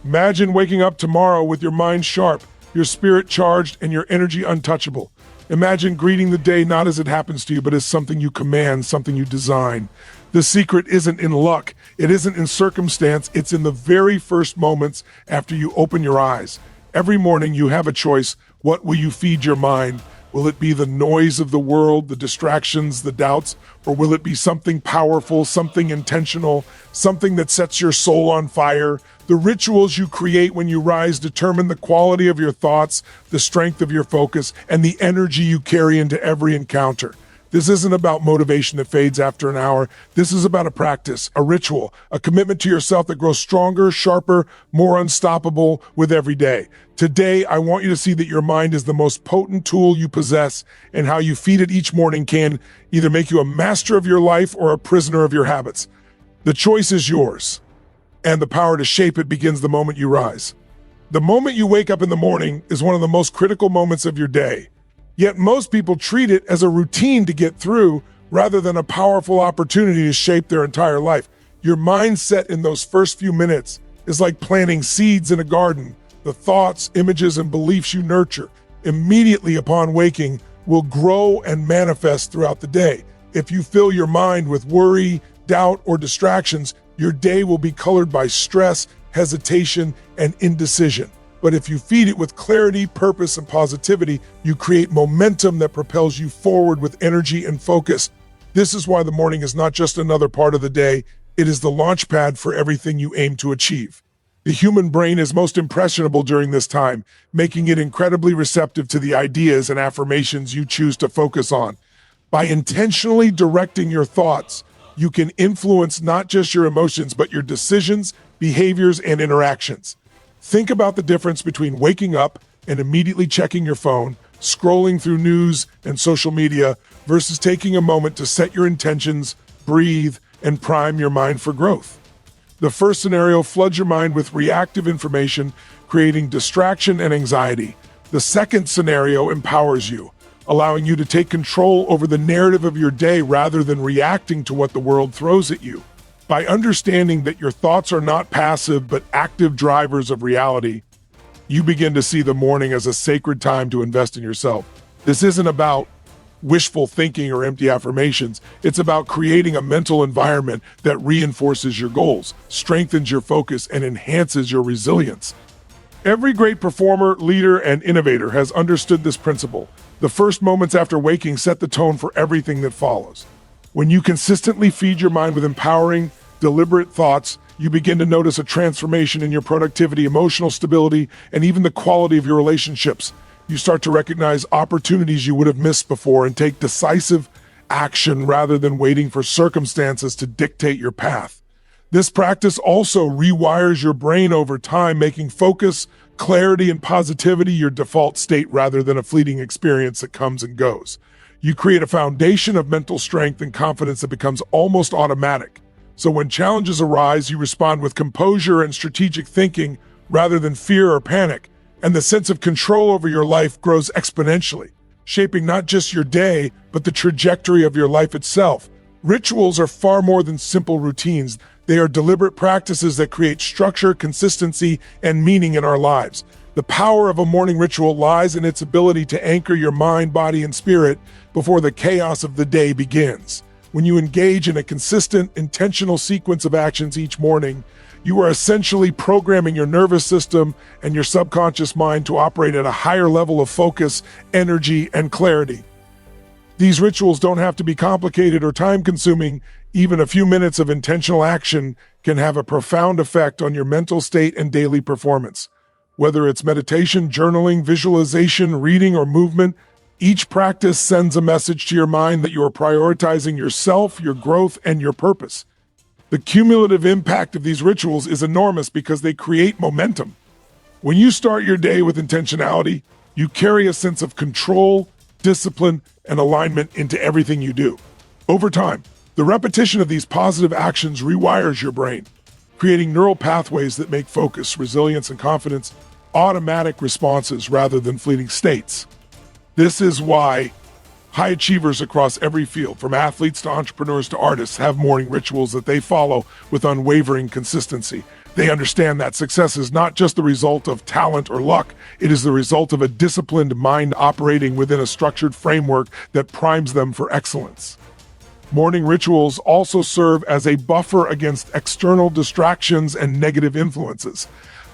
Imagine waking up tomorrow with your mind sharp, your spirit charged, and your energy untouchable. Imagine greeting the day not as it happens to you, but as something you command, something you design. The secret isn't in luck, it isn't in circumstance, it's in the very first moments after you open your eyes. Every morning you have a choice. What will you feed your mind? Will it be the noise of the world, the distractions, the doubts, or will it be something powerful, something intentional, something that sets your soul on fire? The rituals you create when you rise determine the quality of your thoughts, the strength of your focus, and the energy you carry into every encounter. This isn't about motivation that fades after an hour. This is about a practice, a ritual, a commitment to yourself that grows stronger, sharper, more unstoppable with every day. Today, I want you to see that your mind is the most potent tool you possess, and how you feed it each morning can either make you a master of your life or a prisoner of your habits. The choice is yours, and the power to shape it begins the moment you rise. The moment you wake up in the morning is one of the most critical moments of your day. Yet most people treat it as a routine to get through rather than a powerful opportunity to shape their entire life. Your mindset in those first few minutes is like planting seeds in a garden. The thoughts, images, and beliefs you nurture immediately upon waking will grow and manifest throughout the day. If you fill your mind with worry, doubt, or distractions, your day will be colored by stress, hesitation, and indecision. But if you feed it with clarity, purpose, and positivity, you create momentum that propels you forward with energy and focus. This is why the morning is not just another part of the day, it is the launch pad for everything you aim to achieve. The human brain is most impressionable during this time, making it incredibly receptive to the ideas and affirmations you choose to focus on. By intentionally directing your thoughts, you can influence not just your emotions, but your decisions, behaviors, and interactions. Think about the difference between waking up and immediately checking your phone, scrolling through news and social media, versus taking a moment to set your intentions, breathe, and prime your mind for growth. The first scenario floods your mind with reactive information, creating distraction and anxiety. The second scenario empowers you, allowing you to take control over the narrative of your day rather than reacting to what the world throws at you. By understanding that your thoughts are not passive but active drivers of reality, you begin to see the morning as a sacred time to invest in yourself. This isn't about wishful thinking or empty affirmations. It's about creating a mental environment that reinforces your goals, strengthens your focus, and enhances your resilience. Every great performer, leader, and innovator has understood this principle. The first moments after waking set the tone for everything that follows. When you consistently feed your mind with empowering, deliberate thoughts, you begin to notice a transformation in your productivity, emotional stability, and even the quality of your relationships. You start to recognize opportunities you would have missed before and take decisive action rather than waiting for circumstances to dictate your path. This practice also rewires your brain over time, making focus, clarity, and positivity your default state rather than a fleeting experience that comes and goes. You create a foundation of mental strength and confidence that becomes almost automatic. So when challenges arise, you respond with composure and strategic thinking rather than fear or panic, and the sense of control over your life grows exponentially, shaping not just your day, but the trajectory of your life itself. Rituals are far more than simple routines. They are deliberate practices that create structure, consistency, and meaning in our lives. The power of a morning ritual lies in its ability to anchor your mind, body, and spirit before the chaos of the day begins. When you engage in a consistent, intentional sequence of actions each morning, you are essentially programming your nervous system and your subconscious mind to operate at a higher level of focus, energy, and clarity. These rituals don't have to be complicated or time-consuming. Even a few minutes of intentional action can have a profound effect on your mental state and daily performance. Whether it's meditation, journaling, visualization, reading, or movement, each practice sends a message to your mind that you are prioritizing yourself, your growth, and your purpose. The cumulative impact of these rituals is enormous because they create momentum. When you start your day with intentionality, you carry a sense of control, discipline, and alignment into everything you do. Over time, the repetition of these positive actions rewires your brain, creating neural pathways that make focus, resilience, and confidence automatic responses rather than fleeting states. This is why high achievers across every field, from athletes to entrepreneurs to artists, have morning rituals that they follow with unwavering consistency. They understand that success is not just the result of talent or luck, it is the result of a disciplined mind operating within a structured framework that primes them for excellence. Morning rituals also serve as a buffer against external distractions and negative influences.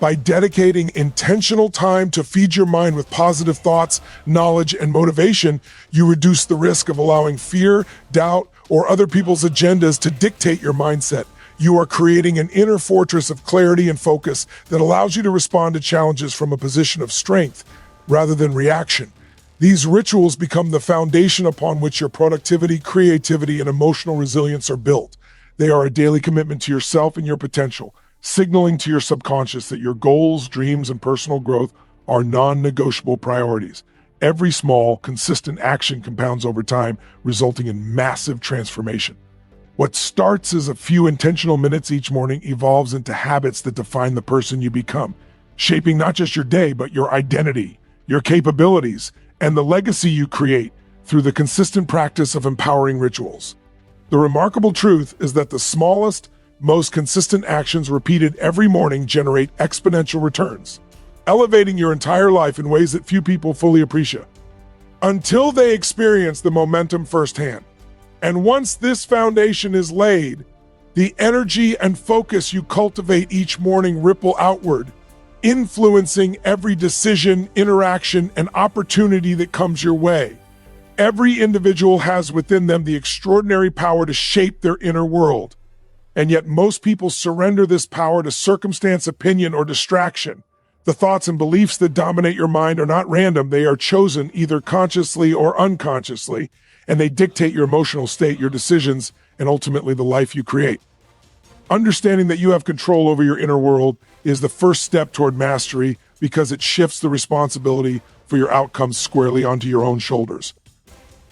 By dedicating intentional time to feed your mind with positive thoughts, knowledge, and motivation, you reduce the risk of allowing fear, doubt, or other people's agendas to dictate your mindset. You are creating an inner fortress of clarity and focus that allows you to respond to challenges from a position of strength rather than reaction. These rituals become the foundation upon which your productivity, creativity, and emotional resilience are built. They are a daily commitment to yourself and your potential, signaling to your subconscious that your goals, dreams, and personal growth are non-negotiable priorities. Every small, consistent action compounds over time, resulting in massive transformation. What starts as a few intentional minutes each morning evolves into habits that define the person you become, shaping not just your day, but your identity, your capabilities, and the legacy you create through the consistent practice of empowering rituals. The remarkable truth is that the smallest, most consistent actions repeated every morning generate exponential returns, elevating your entire life in ways that few people fully appreciate, until they experience the momentum firsthand. And once this foundation is laid, the energy and focus you cultivate each morning ripple outward, influencing every decision, interaction, and opportunity that comes your way. Every individual has within them the extraordinary power to shape their inner world. And yet most people surrender this power to circumstance, opinion, or distraction. The thoughts and beliefs that dominate your mind are not random. They are chosen either consciously or unconsciously, and they dictate your emotional state, your decisions, and ultimately the life you create. Understanding that you have control over your inner world is the first step toward mastery because it shifts the responsibility for your outcomes squarely onto your own shoulders.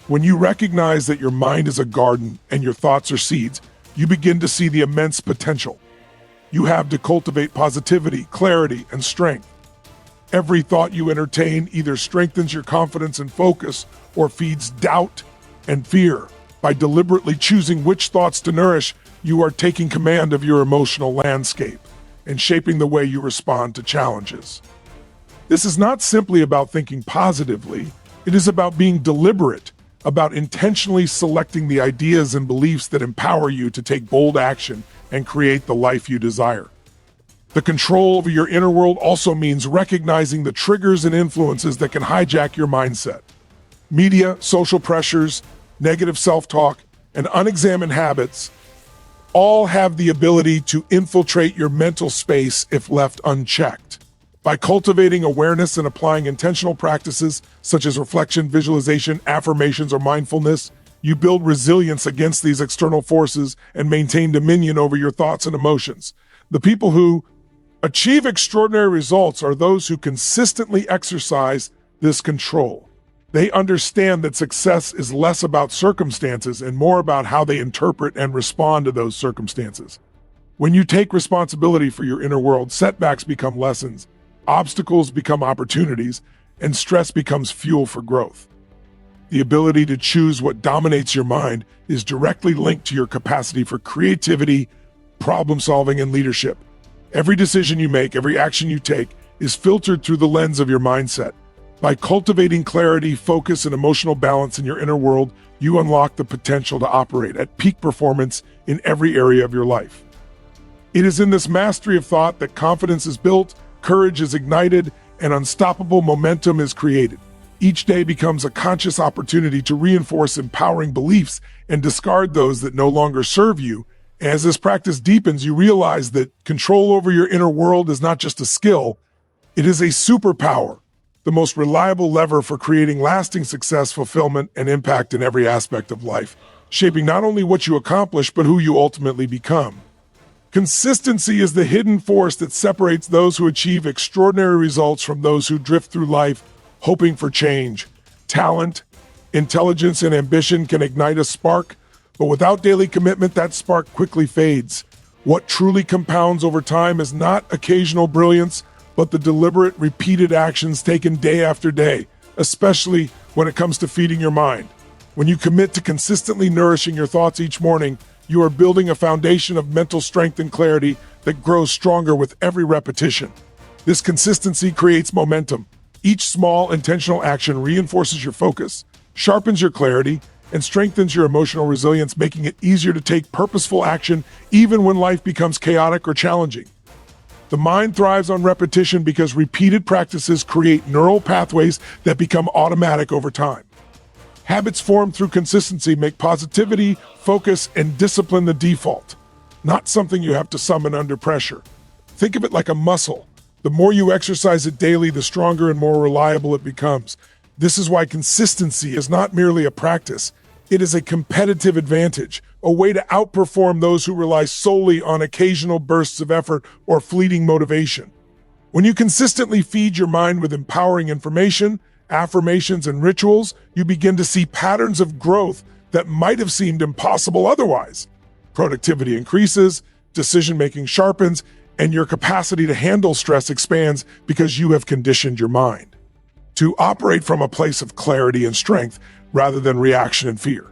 When you recognize that your mind is a garden and your thoughts are seeds, you begin to see the immense potential you have to cultivate positivity, clarity, and strength. Every thought you entertain either strengthens your confidence and focus or feeds doubt and fear. By deliberately choosing which thoughts to nourish, you are taking command of your emotional landscape and shaping the way you respond to challenges. This is not simply about thinking positively, it is about being deliberate, about intentionally selecting the ideas and beliefs that empower you to take bold action and create the life you desire. The control over your inner world also means recognizing the triggers and influences that can hijack your mindset. Media, social pressures, negative self-talk, and unexamined habits all have the ability to infiltrate your mental space if left unchecked. By cultivating awareness and applying intentional practices such as reflection, visualization, affirmations, or mindfulness, you build resilience against these external forces and maintain dominion over your thoughts and emotions. The people who achieve extraordinary results are those who consistently exercise this control. They understand that success is less about circumstances and more about how they interpret and respond to those circumstances. When you take responsibility for your inner world, setbacks become lessons, obstacles become opportunities, and stress becomes fuel for growth. The ability to choose what dominates your mind is directly linked to your capacity for creativity, problem solving, and leadership. Every decision you make, every action you take, is filtered through the lens of your mindset. By cultivating clarity, focus, and emotional balance in your inner world, you unlock the potential to operate at peak performance in every area of your life. It is in this mastery of thought that confidence is built, courage is ignited, and unstoppable momentum is created. Each day becomes a conscious opportunity to reinforce empowering beliefs and discard those that no longer serve you. As this practice deepens, you realize that control over your inner world is not just a skill, it is a superpower, the most reliable lever for creating lasting success, fulfillment, and impact in every aspect of life, shaping not only what you accomplish, but who you ultimately become. Consistency is the hidden force that separates those who achieve extraordinary results from those who drift through life hoping for change. Talent, intelligence, and ambition can ignite a spark, but without daily commitment, that spark quickly fades. What truly compounds over time is not occasional brilliance, but the deliberate, repeated actions taken day after day, especially when it comes to feeding your mind. When you commit to consistently nourishing your thoughts each morning, you are building a foundation of mental strength and clarity that grows stronger with every repetition. This consistency creates momentum. Each small, intentional action reinforces your focus, sharpens your clarity, and strengthens your emotional resilience, making it easier to take purposeful action even when life becomes chaotic or challenging. The mind thrives on repetition because repeated practices create neural pathways that become automatic over time. Habits formed through consistency make positivity, focus, and discipline the default, not something you have to summon under pressure. Think of it like a muscle. The more you exercise it daily, the stronger and more reliable it becomes. This is why consistency is not merely a practice. It is a competitive advantage, a way to outperform those who rely solely on occasional bursts of effort or fleeting motivation. When you consistently feed your mind with empowering information, affirmations, and rituals, you begin to see patterns of growth that might have seemed impossible otherwise. Productivity increases, decision-making sharpens, and your capacity to handle stress expands because you have conditioned your mind to operate from a place of clarity and strength rather than reaction and fear.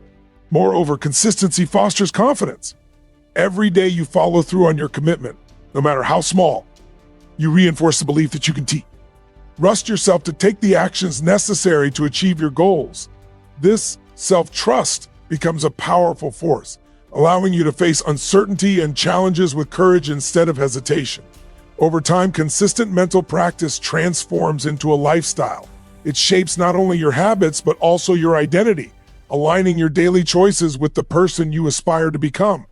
Moreover, consistency fosters confidence. Every day you follow through on your commitment, no matter how small, you reinforce the belief that you can trust yourself to take the actions necessary to achieve your goals. This self-trust becomes a powerful force, allowing you to face uncertainty and challenges with courage instead of hesitation. Over time, consistent mental practice transforms into a lifestyle. It shapes not only your habits, but also your identity, aligning your daily choices with the person you aspire to become.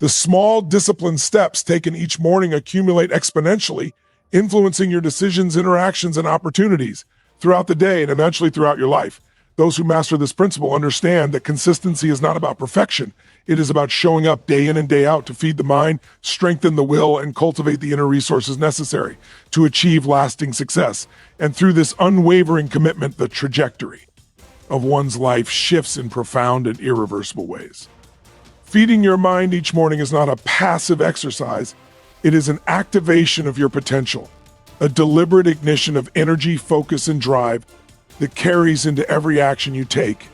The small, disciplined steps taken each morning accumulate exponentially, influencing your decisions, interactions, and opportunities throughout the day and eventually throughout your life. Those who master this principle understand that consistency is not about perfection. It is about showing up day in and day out to feed the mind, strengthen the will, and cultivate the inner resources necessary to achieve lasting success. And through this unwavering commitment, the trajectory of one's life shifts in profound and irreversible ways. Feeding your mind each morning is not a passive exercise. It is an activation of your potential, a deliberate ignition of energy, focus, and drive that carries into every action you take.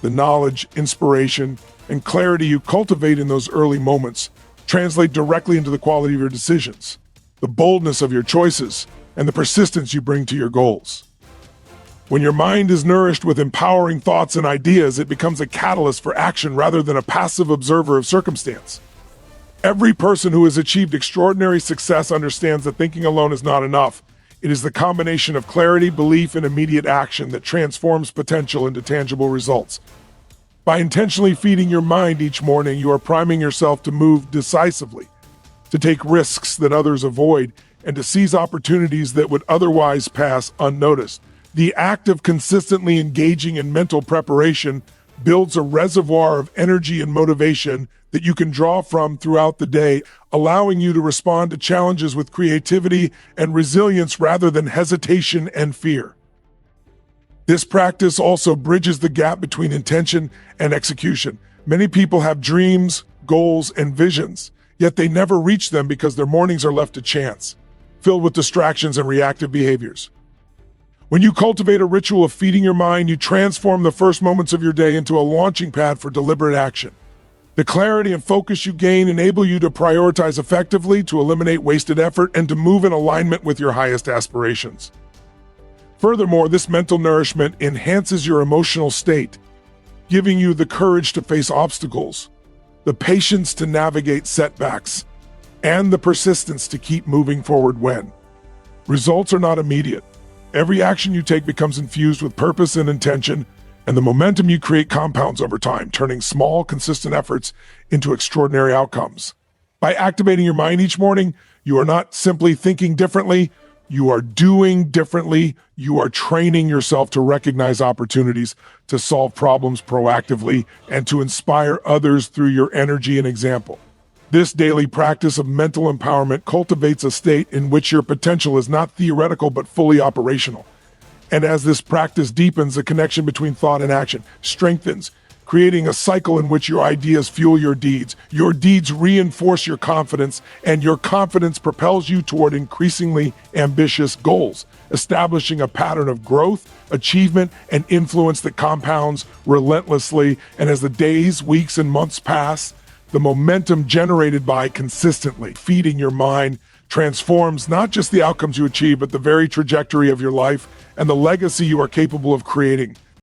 The knowledge, inspiration, and clarity you cultivate in those early moments translate directly into the quality of your decisions, the boldness of your choices, and the persistence you bring to your goals. When your mind is nourished with empowering thoughts and ideas, it becomes a catalyst for action rather than a passive observer of circumstance. Every person who has achieved extraordinary success understands that thinking alone is not enough. It is the combination of clarity, belief, and immediate action that transforms potential into tangible results. By intentionally feeding your mind each morning, you are priming yourself to move decisively, to take risks that others avoid, and to seize opportunities that would otherwise pass unnoticed. The act of consistently engaging in mental preparation builds a reservoir of energy and motivation that you can draw from throughout the day, allowing you to respond to challenges with creativity and resilience rather than hesitation and fear. This practice also bridges the gap between intention and execution. Many people have dreams, goals, and visions, yet they never reach them because their mornings are left to chance, filled with distractions and reactive behaviors. When you cultivate a ritual of feeding your mind, you transform the first moments of your day into a launching pad for deliberate action. The clarity and focus you gain enable you to prioritize effectively, to eliminate wasted effort, and to move in alignment with your highest aspirations. Furthermore, this mental nourishment enhances your emotional state, giving you the courage to face obstacles, the patience to navigate setbacks, and the persistence to keep moving forward when results are not immediate. Every action you take becomes infused with purpose and intention, and the momentum you create compounds over time, turning small, consistent efforts into extraordinary outcomes. By activating your mind each morning, you are not simply thinking differently, you are doing differently. You are training yourself to recognize opportunities, to solve problems proactively, and to inspire others through your energy and example. This daily practice of mental empowerment cultivates a state in which your potential is not theoretical but fully operational. And as this practice deepens, the connection between thought and action strengthens, creating a cycle in which your ideas fuel your deeds. Your deeds reinforce your confidence, and your confidence propels you toward increasingly ambitious goals, establishing a pattern of growth, achievement, and influence that compounds relentlessly. And as the days, weeks, and months pass, The momentum generated by consistently feeding your mind transforms not just the outcomes you achieve, but the very trajectory of your life and the legacy you are capable of creating.